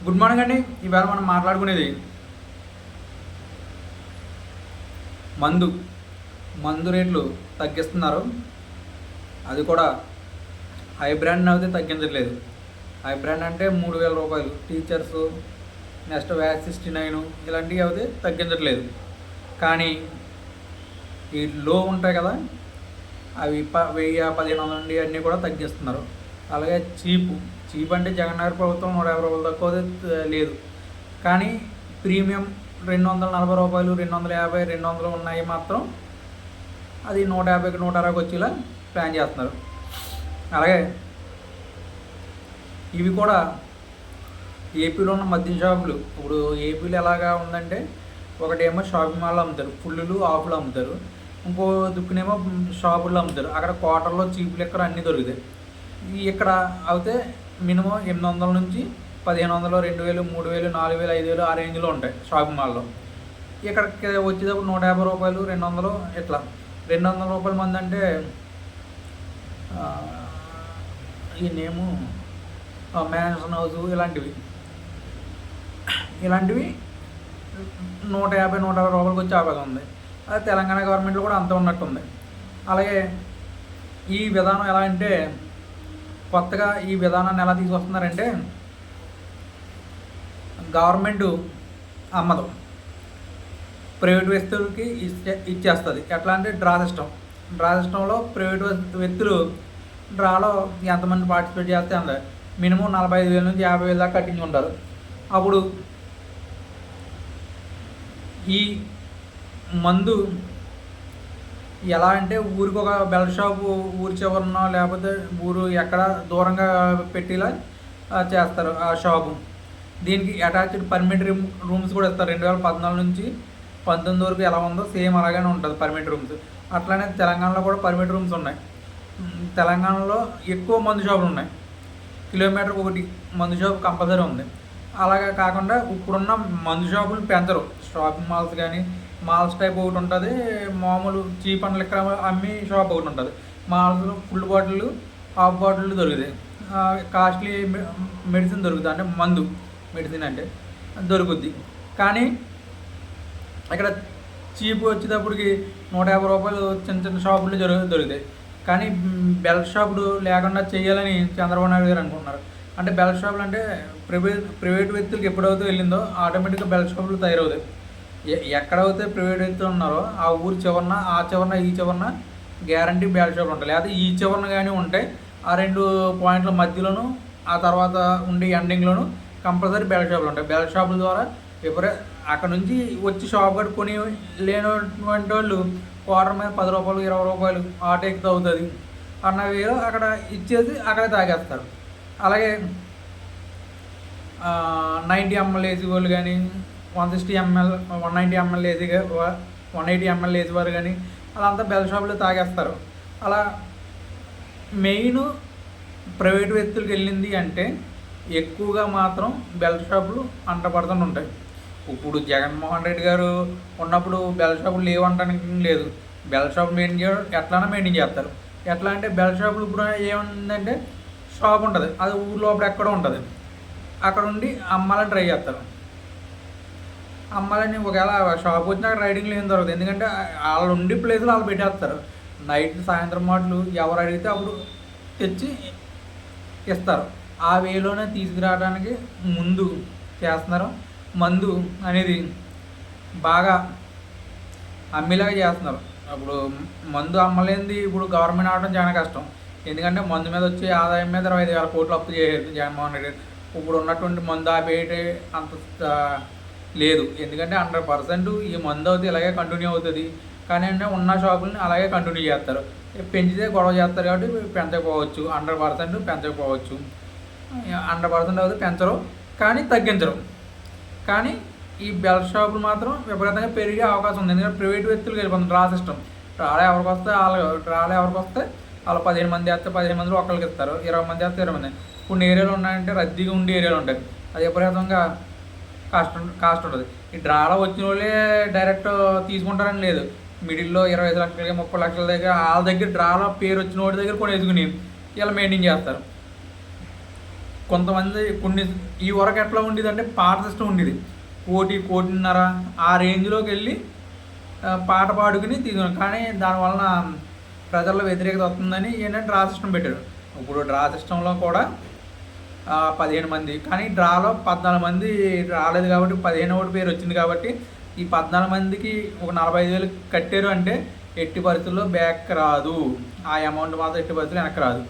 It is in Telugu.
గుడ్ మార్నింగ్ అండి. ఇవాళ మనం మాట్లాడుకునేది మందు మందు రేట్లు తగ్గిస్తున్నారు. అది కూడా హై బ్రాండ్ అయితే తగ్గించట్లేదు. హై బ్రాండ్ అంటే 3,000 రూపాయలు టీచర్స్, నెక్స్ట్ వ్యాక్స్ 69 ఇలాంటివి అయితే తగ్గించట్లేదు. కానీ ఈ లో ఉంటాయి కదా, అవి 1,000-1,500 నుండి అన్నీ కూడా తగ్గిస్తున్నారు. అలాగే చీప్ అంటే జగన్ గారి ప్రభుత్వం 150 రూపాయలు తక్కువ లేదు. కానీ ప్రీమియం 240 రూపాయలు, 250, 200 ఉన్నాయి మాత్రం అది 150కి 160కి వచ్చేలా ప్లాన్ చేస్తున్నారు. అలాగే ఇవి కూడా ఏపీలో ఉన్న మద్యం షాపులు, ఇప్పుడు ఏపీలో ఎలాగా ఉందంటే ఒకటేమో షాపింగ్ మాల్లో అమ్ముతారు, ఫుల్లులు ఆఫ్లు అమ్ముతారు, ఇంకో దుక్కునేమో షాపుల్లో అమ్ముతారు. అక్కడ క్వార్టర్లో చీప్ లెక్కలు అన్నీ దొరుకుతాయి. ఇక్కడ అయితే మినిమం 800 నుంచి 1,500, 2,000, 3,000, 4,000, 5,000 ఆ రేంజ్లో ఉంటాయి షాపింగ్ మాల్లో. ఇక్కడికి వచ్చేటప్పుడు 150 రూపాయలు, 200 ఇట్లా. 200 రూపాయల మంది అంటే ఈ నేము మ్యాన్షన్ హౌస్ ఇలాంటివి 150-160 రూపాయలకి వచ్చే అవకాశం ఉంది. అది తెలంగాణ గవర్నమెంట్లో కూడా అంత ఉన్నట్టుంది. అలాగే ఈ విధానం ఎలా అంటే, కొత్తగా ఈ విధానాన్ని ఎలా తీసుకొస్తున్నారంటే, గవర్నమెంట్ అమ్మదు, ప్రైవేట్ వ్యక్తులకి ఇచ్చేస్తుంది. ఎట్లా అంటే డ్రా సిస్టంలో ప్రైవేట్ వ్యక్తులు డ్రాలో ఎంతమంది పార్టిసిపేట్ చేస్తే అంత మినిమం 45,000 నుంచి 50,000 దాకా కట్టించుకుంటారు. అప్పుడు ఈ మందు ఎలా అంటే ఊరికి ఒక బెల్ట్ షాపు ఊరి చివరనో లేకపోతే ఊరు ఎక్కడ దూరంగా పెట్టేలా చేస్తారు ఆ షాపు. దీనికి అటాచ్డ్ పర్మిట్ రూమ్స్ కూడా ఇస్తారు. 2014 నుంచి 19 వరకు ఎలా ఉందో సేమ్ అలాగే ఉంటుంది పర్మిట్ రూమ్స్. అట్లానే తెలంగాణలో కూడా పర్మిట్ రూమ్స్ ఉన్నాయి. తెలంగాణలో ఎక్కువ మందు షాపులు ఉన్నాయి. కిలోమీటర్కి ఒకటి మందు షాపు కంపల్సరీ ఉంది. అలాగే కాకుండా ఇప్పుడున్న మందు షాపులు పెంచరు. షాపింగ్ మాల్స్ కానీ మాల్స్ టైప్ ఒకటి ఉంటుంది, మామూలు చీప్ అండ్ లెక్క అమ్మి షాప్ ఒకటి ఉంటుంది. మాల్స్లో ఫుల్ బాటిల్, హాఫ్ బాటిల్ దొరుకుతాయి. కాస్ట్లీ మెడిసిన్ దొరుకుతుంది, అంటే మందు మెడిసిన్ అంటే దొరుకుద్ది. కానీ ఇక్కడ చీప్ వచ్చేటప్పటికి 150 రూపాయలు చిన్న షాపులు దొరుకుతాయి. కానీ బెల్ట్ షాపులు లేకుండా చేయాలని చంద్రబాబు నాయుడు గారు అనుకుంటున్నారు. అంటే బెల్ట్ షాపులు అంటే ప్రైవేట్ వ్యక్తులకు ఎప్పుడైతే వెళ్ళిందో ఆటోమేటిక్గా బెల్ట్ షాపులు తయారవుతాయి. ఎక్కడైతే ప్రైవేట్ వ్యక్తులు ఉన్నారో ఆ ఊరు చివరన, ఆ చివరన, ఈ చివరన గ్యారంటీ బెల్ట్ షాపులు ఉంటాయి. లేదా ఈ చివరన కానీ ఉంటాయి, ఆ 2 పాయింట్ల మధ్యలోనూ ఆ తర్వాత ఉండే ఎండింగ్లోనూ కంపల్సరీ బెల్ట్ షాపులు ఉంటాయి. బెల్ట్ షాపుల ద్వారా అక్కడ నుంచి వచ్చి షాప్ కట్టుకొని లేనటువంటి వాళ్ళు క్వార్టర్ మీద 10 రూపాయలు, 20 రూపాయలు ఆటో ఎక్కితే అవుతుంది అన్న వేలో అక్కడ ఇచ్చేసి అక్కడే తాగేస్తారు. అలాగే 90 ml ఏసీ వాళ్ళు కానీ 160 ml, 190 ml ఏసీగా 180 ml ఏసీ వారు కానీ అలా బెల్ షాపులో తాగేస్తారు. అలా మెయిన్ ప్రైవేట్ వ్యక్తులకు వెళ్ళింది అంటే ఎక్కువగా మాత్రం బెల్ షాపులు అంటపడుతూ ఉంటాయి. ఇప్పుడు జగన్మోహన్ రెడ్డి గారు ఉన్నప్పుడు బెల్ షాపులు లేవంటానికి లేదు. బెల్ షాప్ మెయింటైన్ చేస్తారు. ఎట్లా అంటే బెల్ షాపులు ఇప్పుడు ఏముందంటే షాప్ ఉంటుంది, అది ఊరు లోపల ఎక్కడో ఉంటుంది, అక్కడ ఉండి అమ్మాలని ట్రై చేస్తారు. అమ్మాలని ఒకవేళ షాప్ వచ్చినా అక్కడ రైడింగ్లో ఏం దొరకదు. ఎందుకంటే వాళ్ళు ఉండి ప్లేసులు వాళ్ళు పెట్టేస్తారు. నైట్ సాయంత్రం మాటలు ఎవరు అడిగితే అప్పుడు తెచ్చి ఇస్తారు. ఆ వేలోనే తీసుకురావడానికి ముందు చేస్తున్నారు. మందు అనేది బాగా అమ్మేలాగా చేస్తున్నారు. అప్పుడు మందు అమ్మలేనిది ఇప్పుడు గవర్నమెంట్ ఆడటం చాలా కష్టం. ఎందుకంటే మందు మీద వచ్చే ఆదాయం మీద 25,000 కోట్లు అప్పు చేయారు జగన్మోహన్ రెడ్డి. ఇప్పుడు ఉన్నటువంటి మందు ఆపేయటే అంత లేదు. ఎందుకంటే 100% ఈ మందు అయితే ఇలాగే కంటిన్యూ అవుతుంది. కానీ అంటే ఉన్న షాపులని అలాగే కంటిన్యూ చేస్తారు. పెంచితే గొడవ చేస్తారు కాబట్టి పెంచకపోవచ్చు, 100% పెంచకపోవచ్చు. 100% అయితే పెంచరు కానీ తగ్గించరు. కానీ ఈ బెల్ట్ షాపులు మాత్రం విపరీతంగా పెరిగే అవకాశం ఉంది. ఎందుకంటే ప్రైవేట్ వ్యక్తులకు వెళ్ళిపోతుంది డ్రా సిస్టమ్. డ్రాలో ఎవరికి వస్తే వాళ్ళు 15 మంది వేస్తే 15 మందిలో ఒకరికి ఇస్తారు, 20 మంది వేస్తే 20 మంది. కొన్ని ఏరియాలు ఉన్నాయంటే రద్దీగా ఉండే ఏరియాలు ఉంటాయి, అది విపరీతంగా కాస్ట్ ఉంటుంది. ఈ డ్రాలో వచ్చిన వాళ్ళే డైరెక్ట్ తీసుకుంటారని లేదు. మిడిల్లో 25 లక్షలకి 30 లక్షల దగ్గర వాళ్ళ దగ్గర డ్రాలో పేరు వచ్చిన వాడి దగ్గర కొన్ని వేసుకుని ఇలా మెయింటైన్ చేస్తారు. కొంతమంది కొన్ని ఈ వరకు ఎట్లా ఉండేదంటే పాట సిస్టమ్ ఉండేది, 1,00,00,000 1,50,00,000 ఆ రేంజ్లోకి వెళ్ళి పాట పాడుకుని తీసుకున్నాం. కానీ దానివలన ప్రజల్లో వ్యతిరేకత వస్తుందని ఏంటంటే డ్రా సిస్టమ్ పెట్టారు. ఇప్పుడు డ్రా సిస్టంలో కూడా 15 మంది, కానీ డ్రాలో 14 మంది రాలేదు కాబట్టి 15వ పేరు వచ్చింది కాబట్టి ఈ 14 మందికి ఒక 45,000 కట్టారు అంటే ఎట్టి పరిస్థితుల్లో బ్యాక్ రాదు, ఆ అమౌంట్ మాత్రం ఎట్టి పరిస్థితుల్లో వెనక్కి రాదు.